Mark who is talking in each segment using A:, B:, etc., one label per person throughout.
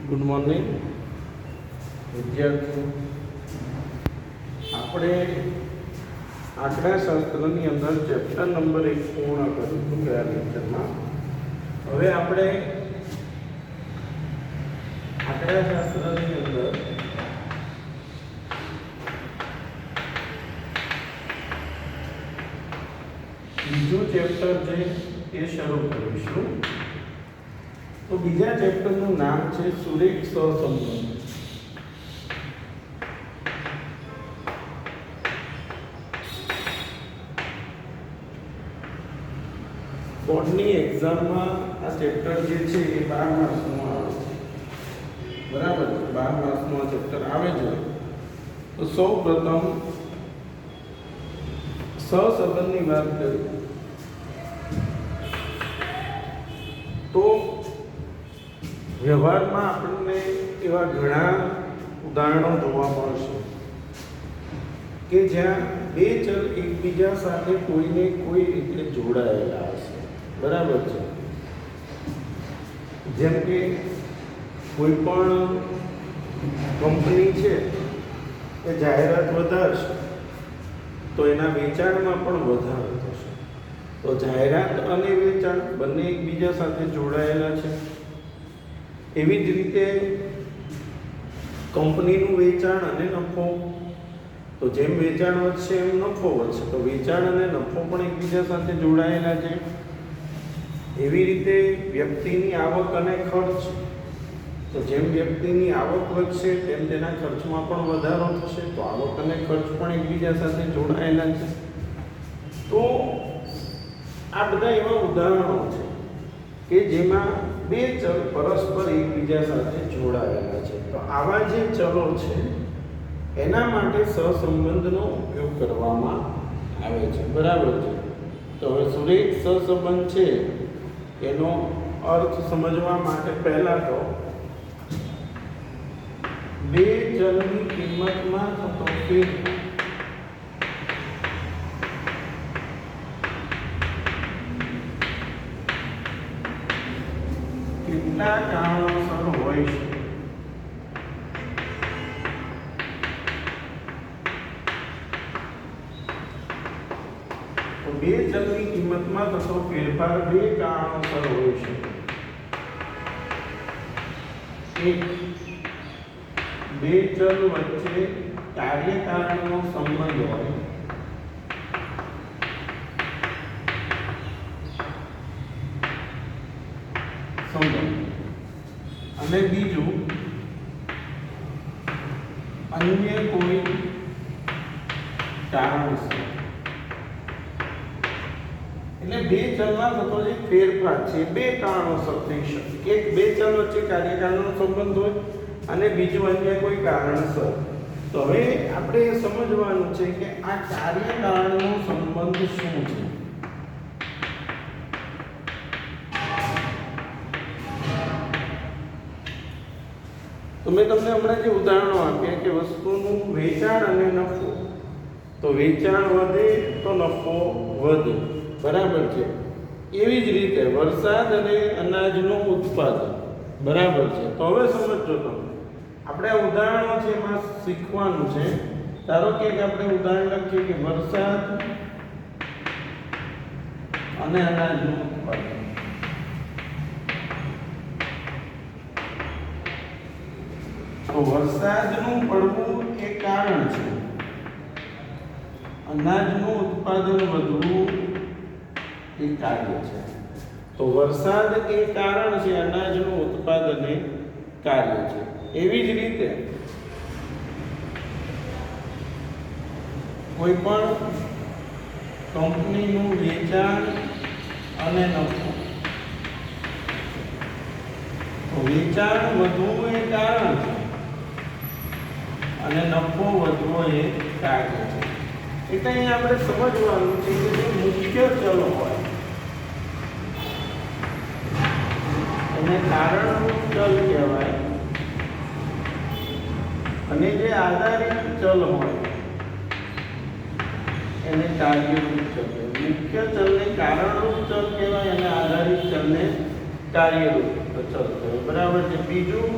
A: Good morning વિદ્યાર્થીઓ. આપણે આંકડાશાસ્ત્રની અંદર ચેપ્ટર નંબર 1 પૂર્ણ કરીશું ગયા લેક્ચરમાં. હવે આપણે આંકડાશાસ્ત્રની અંદર બીજું ચેપ્ટર છે એ શરૂ કરીશું. તો બીજા ચેપ્ટરનું નામ છે સુરેખ સહસંબંધ. બોર્ડની એક્ઝામમાં આ ચેપ્ટર જે છે એ 12 માર્ક્સનું આવે છે. બરાબર, 12 માર્ક્સનું આ ચેપ્ટર આવે છે. તો સૌ પ્રથમ સહસંબંધની વાત કરીએ તો વ્યવહારમાં આપણને એવા ઘણા ઉદાહરણો જોવા મળશે કે જ્યાં બે ચલ એકબીજા સાથે કોઈને કોઈ રીતે જોડાયેલા હશે. બરાબર છે. જેમ કે કોઈ પણ કંપની છે એ જાહેરાત વધારશે તો એના વેચાણમાં પણ વધારો થશે. તો જાહેરાત અને વેચાણ બંને એકબીજા સાથે જોડાયેલા છે. એવી જ રીતે કંપનીનું વેચાણ અને નફો, તો જેમ વેચાણ વધશે એમ નફો વધશે. તો વેચાણ અને નફો પણ એકબીજા સાથે જોડાયેલા છે. એવી રીતે વ્યક્તિની આવક અને ખર્ચ, તો જેમ વ્યક્તિની આવક વધશે તેમ તેના ખર્ચમાં પણ વધારો થશે. તો આવક અને ખર્ચ પણ એકબીજા સાથે જોડાયેલા છે. તો આ બધા એવા ઉદાહરણો છે કે જેમાં બે ચલ પરસ્પર એકબીજા સાથે જોડાયેલા છે. તો આવા જે ચલો છે એના માટે સહસંબંધનો ઉપયોગ કરવામાં આવે છે. બરાબર છે. તો હવે સુરેખ સહસંબંધ છે એનો અર્થ સમજવા માટે પહેલા તો બે ચલની કિંમતમાં થતો ફેરફાર કેટલા કારણોસર હોય છે. તો બે ચલની કિંમતમાં થતો ફેરફાર બે કારણોસર હોય છે. એક, બે ચલ વચ્ચે કાર્યકારણનો સંબંધ હોય. અને બીજું, અન્ય કોઈ કારણસર. એટલે બે ચલમાં થતો જે ફેરફાર છે બે કારણોસર થઈ શકે. એક, બે ચલ વચ્ચે કાર્યકારણનો સંબંધ હોય અને બીજું અન્ય કોઈ કારણસર. તો હવે આપણે સમજવાનું છે કે આ કાર્યકારણનો સંબંધ શું છે. તો મેં તમને હમણાં જે ઉદાહરણો આપ્યા કે વસ્તુનું વેચાણ અને નફો, તો વેચાણ વધે તો નફો વધે. બરાબર છે. એવી જ રીતે વરસાદ અને અનાજનું ઉત્પાદન. બરાબર છે. તો હવે સમજો તમે, આપણે આ ઉદાહરણો છે એમાં શીખવાનું છે. ધારો કે આપણે ઉદાહરણ લખીએ કે વરસાદ અને અનાજનું ઉત્પાદન. તો વરસાદનું પડવું એ કારણ છે, અનાજનું ઉત્પાદન વધવું એ કાર્ય છે. તો વરસાદ એ કારણ છે, અનાજનું ઉત્પાદન એ કાર્ય છે. એવી જ રીતે કોઈ પણ કંપનીનું વેચાણ અને નફો, તો વેચાણ વધવું એ કારણ છે અને નફો વધવો એ કાર્ય છે. એટલે અહીં આપણે સમજવાનું છે કે જે મુખ્ય ચલ હોય એને કારણરૂપ ચલ કહેવાય અને જે આધારિત ચલ હોય એને કાર્યરૂપ ચલ કહેવાય. મુખ્ય ચલને કારણરૂપ ચલ કહેવાય અને આધારિત ચલને કાર્યરૂપ ચલ કહેવાય. બરાબર છે. બીજું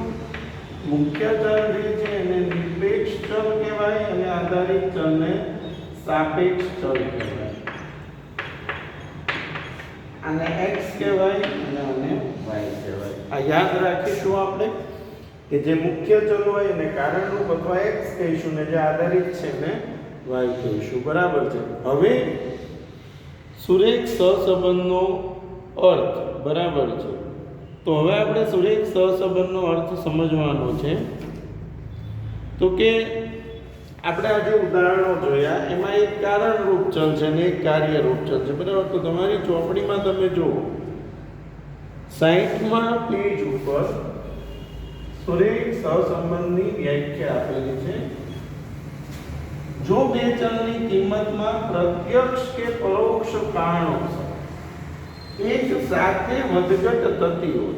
A: મુખ્ય ચલ જે છે એને નિરપેક્ષ ચલ કહેવાય અને આધારિત ચલને સાપેક્ષ ચલ કહેવાય. આને x કહેવાય અને આને y કહેવાય. આ યાદ રાખીશું આપણે કે જે મુખ્ય ચલ હોય એને કારણરૂપ અથવા x કહીશું ને જે આધારિત છે ને y કહીશું. બરાબર છે. હવે સુરેખ સહસંબંધનો અર્થ બરાબર છે. તો હવે આપણે સુરેખ સહસંબંધનો અર્થ સમજવાનો છે. તો કે આપણે આજે ઉદાહરણો જોયા એમાં એક કારણરૂપ ચલ છે અને એક કાર્યરૂપ ચલ છે. બરાબર. તો તમારી ચોપડીમાં તમે જુઓ 60માં પેજ ઉપર સુરેખ સહસંબંધની વ્યાખ્યા આપેલી છે. જો બે ચલની કિંમતમાં પ્રત્યક્ષ કે પરોક્ષ કારણોસર એક સાથે વધઘટ થતી હોય.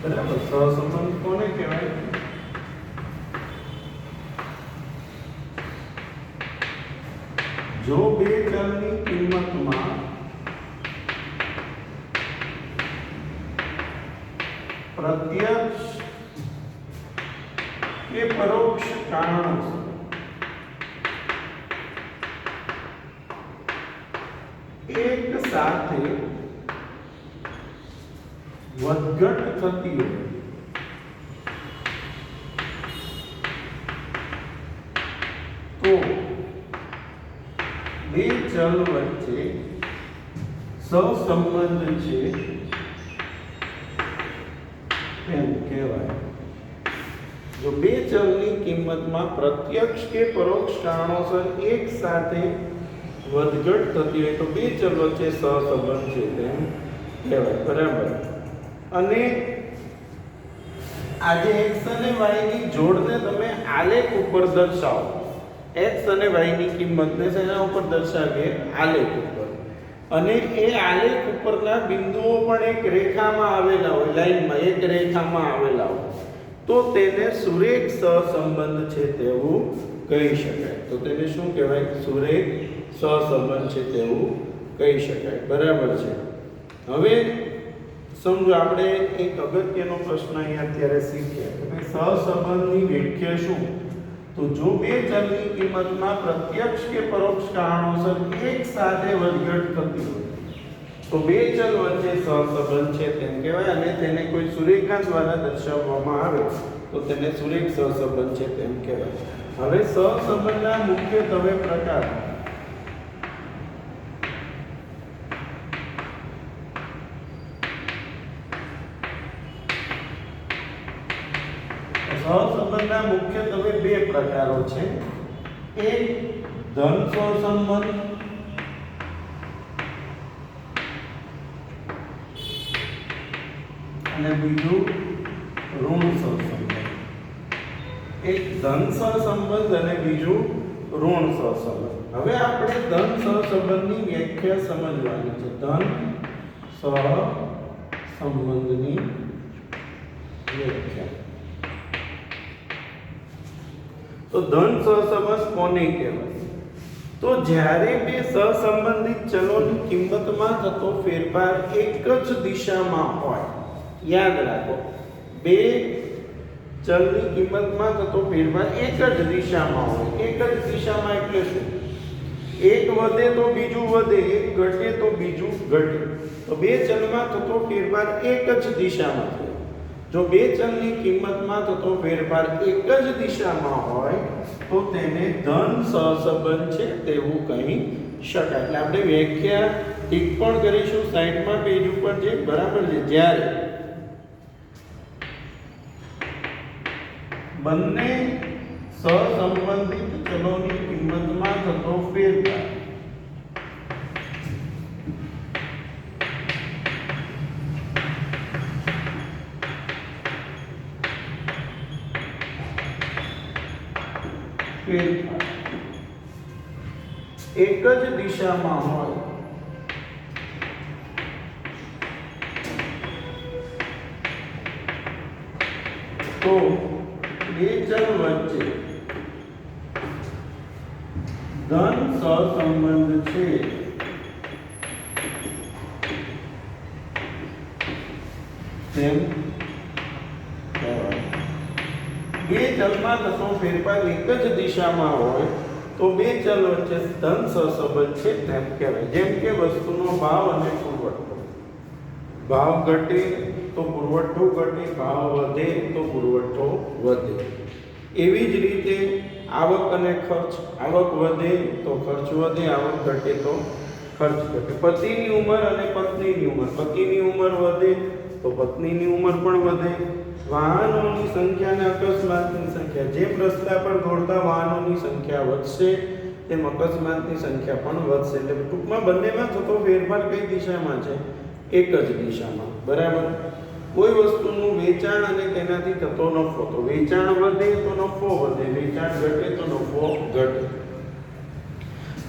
A: બરાબર. સહસંબંધ કોને કહેવાય? જો બે ચલની કિંમતમાં પ્રત્યક્ષ કે પરોક્ષ કારણોસર એક સાથે વધઘટ થતી હોય તો બે ચલ વચ્ચે સહસંબંધ છે એમ કહેવાય. જો બે ચલની કિંમતમાં પ્રત્યક્ષ કે પરોક્ષ કારણોસર એક સાથે વધઘટ થતી હોય તો બે ચલ વચ્ચે સહસંબંધ છે તેમ કહેવાય. બરાબર. અને આજે x અને y ની જોડને તમે આલેખ ઉપર દર્શાવો. x અને y ની કિંમતને શેના ઉપર દર્શાવીએ? આલેખ ઉપર. અને એ આલેખ ઉપરના બિંદુઓ પણ એક રેખામાં આવેલા હોય, લાઈનમાં એક રેખામાં આવેલા હોય તો તેને સુરેખ સહસંબંધ છે તેવું કહી શકાય. તો તેને શું કહેવાય? સુરેખ સહસંબંધ છે તેવું કહી શકાય. બરાબર છે. હવે સમજો આપણે એક અગત્યનો પ્રશ્ન અહીંયા અત્યારે શીખ્યા કે ભાઈ સહસંબંધની વ્યાખ્યા શું? તો જો બે ચલની કિંમતમાં પ્રત્યક્ષ કે પરોક્ષ કારણોસર એક સાથે વધઘટ થતી હોય તો બે ચલ વચ્ચે સહસંબંધ છે તેમ કહેવાય. અને તેને કોઈ સુરેખા દ્વારા દર્શાવવામાં આવે તો તેને સુરેખ સહસંબંધ છે તેમ કહેવાય. હવે સહસંબંધના મુખ્યત્વે પ્રકાર. સહસંબંધના મુખ્યત્વે બે પ્રકારો છે. એક ધન સહસંબંધ અને બીજું ઋણ સહસંબંધ. એક ધન સહસંબંધ અને બીજું ઋણ સહસંબંધ. હવે આપણે ધન સહસંબંધની વ્યાખ્યા સમજવાની છે. ધન સહસંબંધની વ્યાખ્યા. તો ધન સહસંબંધ કોને કહેવાય? તો જ્યારે બે સહસંબંધિત ચલોની કિંમતમાં થતો ફેરફાર એક જ દિશામાં હોય. યાદ રાખો, બે ચલની કિંમતમાં થતો ફેરફાર એક જ દિશામાં હોય. એક જ દિશામાં એટલે શું? એક વધે તો બીજું વધે, એક ઘટે તો બીજું ઘટે. તો બે ચલમાં થતો ફેરફાર એક જ દિશામાં થાય. જો બે ચલની કિંમતમાં થતો ફેરફાર એક જ દિશામાં હોય તો તેને ધન સહસંબંધ છે તેવું કહી શકાય. એટલે આપણે વ્યાખ્યા ઠીક પણ કરીશું 60માં પેજ ઉપર જે બરાબર છે. જ્યારે બંને સહસંબંધિત ચલોની કિંમતમાં થતો ફેરફાર એક જ દિશામાં હોય તો બે ચલ વચ્ચે ધન સહસંબંધ છે તેમ કહેવાય. બે ચલમાં થતો ફેરફાર એક જ દિશામાં હોય તો બે ચલ વચ્ચે ધન સહસંબંધ છે તેમ કહેવાય. જેમ કે વસ્તુનો ભાવ અને પુરવઠો. ભાવ ઘટે તો પુરવઠો ઘટે, ભાવ વધે તો પુરવઠો વધે. એવી જ રીતે આવક અને ખર્ચ. આવક વધે તો ખર્ચ વધે, આવક ઘટે તો ખર્ચ ઘટે. પતિની ઉંમર અને પત્નીની ઉંમર. પતિની ઉંમર વધે તો પત્નીની ઉંમર પણ વધે. વાહનોની સંખ્યા અને અકસ્માતની સંખ્યા. જેમ રસ્તા પર દોડતા વાહનોની સંખ્યા વધશે તેમ અકસ્માતની સંખ્યા પણ વધશે. એટલે ટૂંકમાં બંનેમાં થતો ફેરફાર કઈ દિશામાં છે? એક જ દિશામાં. બરાબર. કોઈ વસ્તુનું વેચાણ અને તેનાથી થતો નફો. તો વેચાણ વધે તો નફો વધે, વેચાણ ઘટે તો નફો ઘટે.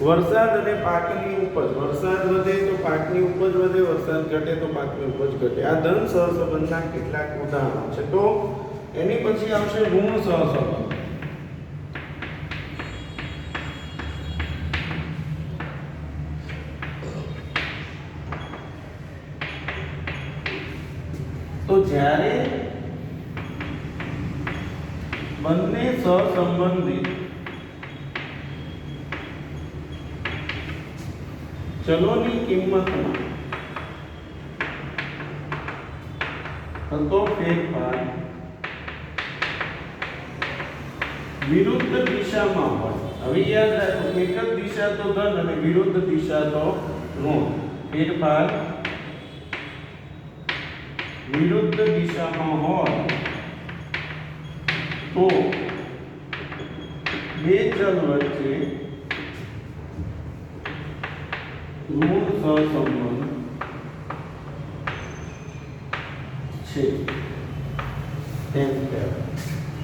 A: વરસાદ અને પાકની ઉપજ. વરસાદ વધે તો પાકની ઉપજ વધે, વરસાદ ઘટે તો પાકની ઉપજ ઘટે. આ ધન સહસંબંધના કેટલાક ઉદાહરણો છે. તો એની પછી આવશે ઋણ સહસંબંધ. તો જ્યારે બંને સહસંબંધિત ચલોની કિંમતમાં થતો ફેરફાર વિરુદ્ધ દિશામાં હોય. હવે યાદ રાખો, એક જ દિશા તો ધન અને વિરુદ્ધ દિશા તો ઋણ. ફેરફાર વિરુદ્ધ દિશામાં હોય તો બે ચલ વચ્ચે ઋણ સહસંબંધ છે તેમ કહેવાય.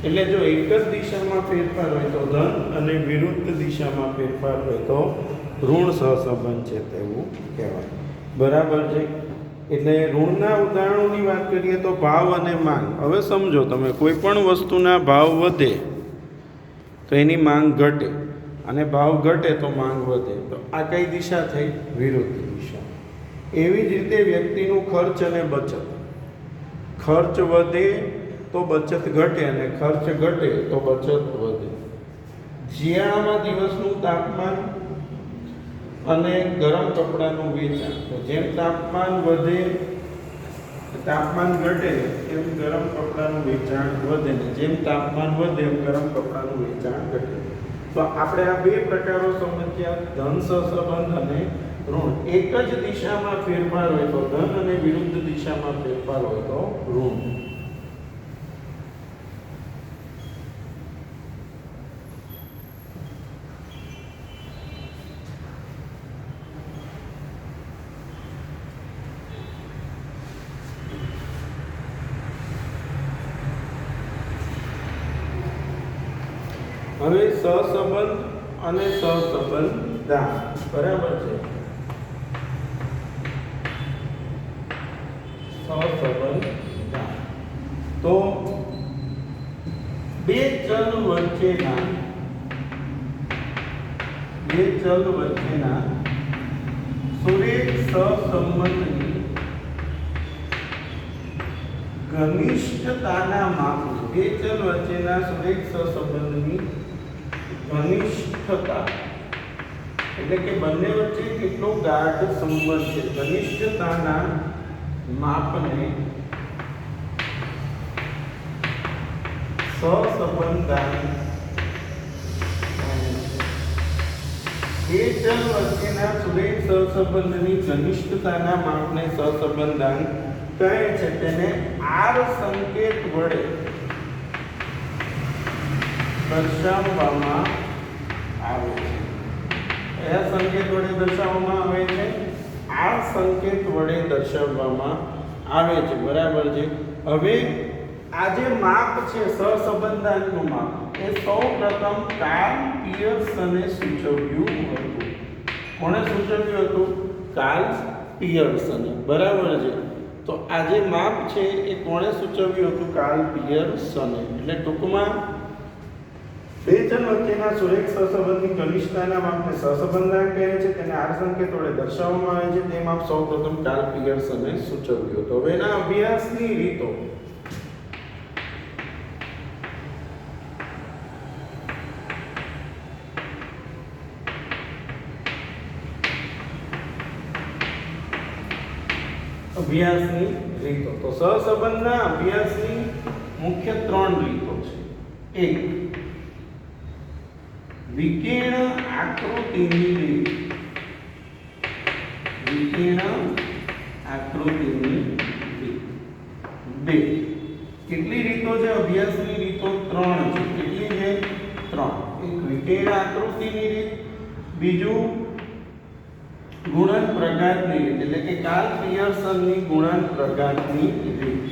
A: એટલે જો એક જ દિશામાં ફેરફાર હોય તો ધન અને વિરુદ્ધ દિશામાં ફેરફાર હોય તો ઋણ સહસંબંધ છે તેવું કહેવાય. બરાબર છે. એટલે ઋણના ઉદાહરણોની વાત કરીએ તો ભાવ અને માંગ. હવે સમજો તમે, કોઈ પણ વસ્તુના ભાવ વધે તો એની માંગ ઘટે અને ભાવ ઘટે તો માંગ વધે. તો આ કઈ દિશા થઈ? વિરુદ્ધ દિશા. એવી જ રીતે વ્યક્તિનું ખર્ચ અને બચત. ખર્ચ વધે તો બચત ઘટે અને ખર્ચ ઘટે તો બચત વધે. શિયાળામાં દિવસનું તાપમાન અને ગરમ કપડાનું વેચાણ. તો જેમ તાપમાન વધે, તાપમાન ઘટે એમ ગરમ કપડાનું વેચાણ વધે, ને જેમ તાપમાન વધે એમ ગરમ કપડાનું વેચાણ ઘટે. તો આપણે આ બે પ્રકારો સમજ્યા, ધન સહસંબંધ અને ઋણ. એક જ દિશામાં ફેરફાર હોય તો ધન અને વિરુદ્ધ દિશામાં ફેરફાર હોય તો ઋણ. હવે સહસંબંધ અને સહસંબંધતા. બરાબર છે. સહસંબંધતા તો બે ચલ વચ્ચેના સુરેખ સહસંબંધની ઘનિષ્ઠતાના માપને. બે ચલ વચ્ચેના સુરેખ સહસંબંધની ઘનિષ્ઠતા એટલે કે બંને વચ્ચે કેટલો ગાઢ સંબંધ છે. ઘનિષ્ઠતાના માપને સહસંબંધાંક. બે ચલ વચ્ચેના સુરેખ સહસંબંધની ઘનિષ્ઠતાના માપને સહસંબંધાંક કહે છે. તેને આર સંકેત વડે દર્શાવવામાં આવે છે. કયા સંકેત વડે દર્શાવવામાં આવે છે? આ સંકેત વડે દર્શાવવામાં આવે છે. બરાબર છે. હવે આ જે માપ છે સહસંબંધાંકનું માપ, એ સૌપ્રથમ કાર્લ પિયર્સને સૂચવ્યું હતું. કોણે સૂચવ્યું હતું? કાર્લ પિયર્સને. બરાબર છે. તો આ જે માપ છે એ કોણે સૂચવ્યું હતું? કાર્લ પિયર્સને. એટલે ટૂંકમાં બે ચલ વચ્ચેના સુરેખ સહસંબંધની ઘનિષ્ઠતાના માપને સહસંબંધાંક કહે છે. તેને આર સંકેત વડે દર્શાવવામાં આવે છે. તે માપ સૌપ્રથમ કાર્લ પિયર્સને સૂચવ્યું હતું. હવે એના અભ્યાસની રીતો. અભ્યાસની રીતો. તો સહસંબંધના અભ્યાસની મુખ્ય 3 રીતો છે. એક, વિકર્ણ આકૃતિની રીત. વિકર્ણ આકૃતિની રીત. 2, કેટલી રીતો છે અભ્યાસની રીતો? 3 છે. કેટલી છે? 3. એક વિકર્ણ આકૃતિની રીત, બીજું ગુણન પ્રઘાતની રીત, એટલે કે કાર્લ પિયર્સનની ગુણન પ્રઘાતની રીત.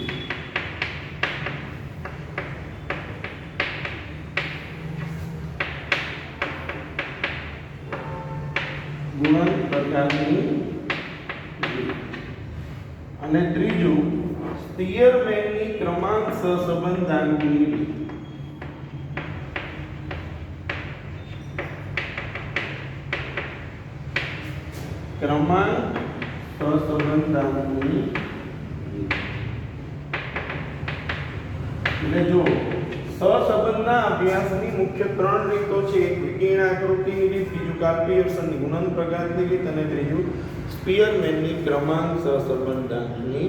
A: ગુણન પ્રઘાતની રીત. અને ત્રીજું સ્પીયરમેનની ક્રમાંક સહસંબંધાંકની રીત. ક્રમાંક સહસંબંધાંકની રીત. એટલે જો સહસંબંધના અભ્યાસની મુખ્ય 3 રીતો છે. એક વિકર્ણ આકૃતિની રીત, બીજું કાર્લ પિયર્સનની ગુણન પ્રઘાતની રીત અને ત્રીજું સ્પીયરમેનની ક્રમાંક સહસંબંધાંકની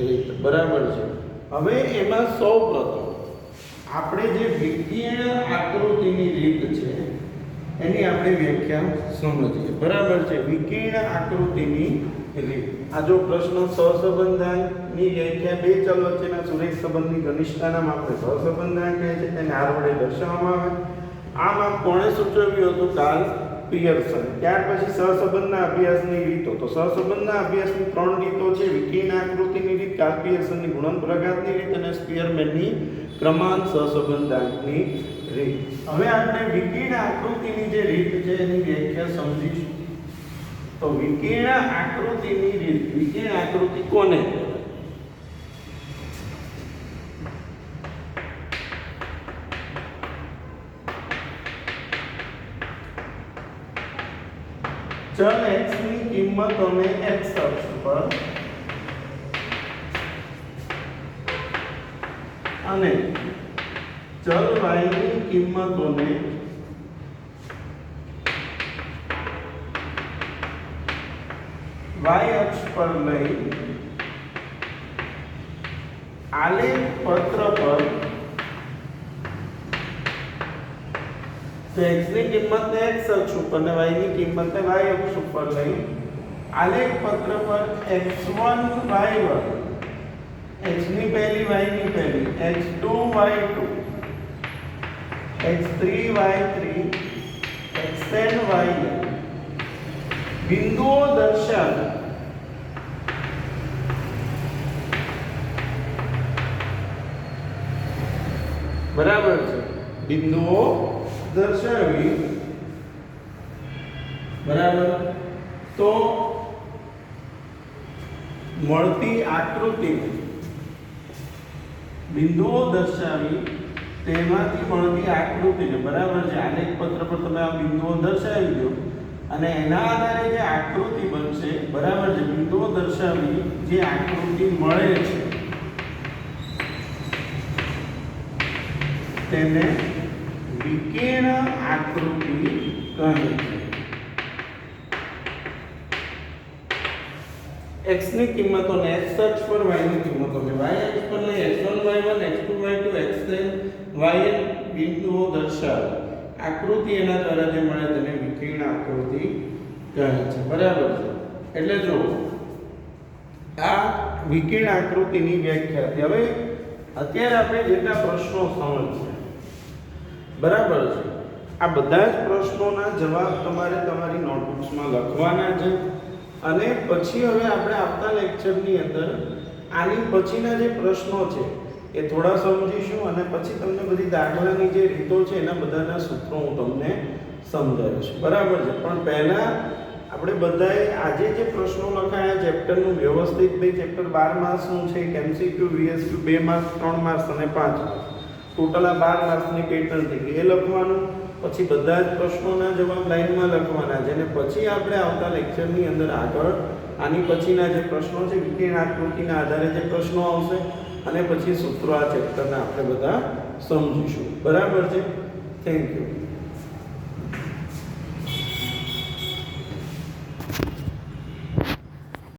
A: રીત. બરાબર છે. હવે એમાં સૌપ્રથમ આપણે જે વિકર્ણ આકૃતિની રીત છે એની આપણે વ્યાખ્યા સમજીએ. બરાબર છે. વિકર્ણ આકૃતિની રીત. આ જો પ્રશ્ન સહસંબંધાંકની વ્યાખ્યા બે ચલ વચ્ચેના સુરેખ સંબંધની ઘનિષ્ઠતાના માપને સહસંબંધાંક કહે છે. તેને આર વડે દર્શાવવામાં આવે. આ માપ કોણે સૂચવ્યું હતું? Karl Pearson. ત્યાર પછી સહસંબંધના અભ્યાસની રીતો. તો સહસંબંધના અભ્યાસની 3 રીતો છે. વિકર્ણ આકૃતિની રીત, કાર્લ પિયર્સનની ગુણન પ્રઘાતની રીત અને સ્પીયરમેનની ક્રમાંક સહસંબંધાંકની રીત. હવે આપણે વિકર્ણ આકૃતિની જે રીત છે એની વ્યાખ્યા સમજીશું. તો વિકર્ણ આકૃતિની રીત, વિકર્ણ આકૃતિ કોને કહેવાય? ચલ x ની કિંમતોને x અક્ષ પર અને ચલ y ની કિંમતોને y અક્ષ પર લઈ આલેખ પત્ર પર, તો x ની કિંમતને x અક્ષ ઉપર ને y ની કિંમતને y અક્ષ ઉપર લઈ આલેખ પત્ર પર x1 y1, x ની પહેલી y ની પહેલી, x2 y2, x3 y3, xn yn બિંદુઓ દર્શાવે. બરાબર છે. બિંદુઓ દર્શાવી. બરાબર. તો મળતી આકૃતિ, બિંદુઓ દર્શાવી તેમાંથી મળતી આકૃતિને, બરાબર છે, આલેખ પત્ર પર તમે આ બિંદુઓ દર્શાવી દો અને એના આધારે જે આકૃતિ બનશે, બરાબર છે, બિંદુઓ દર્શાવી જે આકૃતિ મળે છે તેને વિકર્ણ આકૃતિ કહે છે. x ની કિંમતોને x અક્ષ પર, y ની કિંમતોને y અક્ષ પર લઈ x1 y1, x2 y2, xn yn બિંદુઓ દર્શાવે. આકૃતિ એના દ્વારા જે મળે તેને વિકર્ણ આકૃતિ કહે છે. બરાબર છે. એટલે જો આ વિકર્ણ આકૃતિની વ્યાખ્યા. હવે અત્યારે આપણે જેટલા પ્રશ્નો સમજ્યા, બરાબર છે, આ બધા જ પ્રશ્નોના જવાબ તમારે તમારી નોટબુક્સમાં લખવાના છે. અને પછી હવે આપણે આવતા લેક્ચરની અંદર આની પછીના જે પ્રશ્નો છે એ થોડા સમજીશું અને પછી તમને બધી દાખલાની જે રીતો છે એના બધાના સૂત્રો હું તમને સમજાવીશ. બરાબર છે. પણ પહેલાં આપણે બધાએ આજે જે પ્રશ્નો લખાયા ચેપ્ટરનું વ્યવસ્થિત, ભાઈ ચેપ્ટર 12 માર્ક્સનું છે, એમસીક્યુ વીએસક્યુ 2 માર્ક્સ, 3 માર્ક્સ અને 5 માર્ક્સ, ટોટલ આ 12 માર્ક્સની પેટર્ન થઈ ગઈ. એ લખવાનું, પછી બધા જ પ્રશ્નોના જવાબ લાઈનમાં લખવાના છે અને પછી આપણે આવતા લેક્ચરની અંદર આગળ આની પછીના જે પ્રશ્નો છે વિકર્ણ આકૃતિના આધારે જે પ્રશ્નો આવશે અને પછી સૂત્રો આ ચેપ્ટરના આપણે બધા સમજીશું. બરાબર છે. Thank you.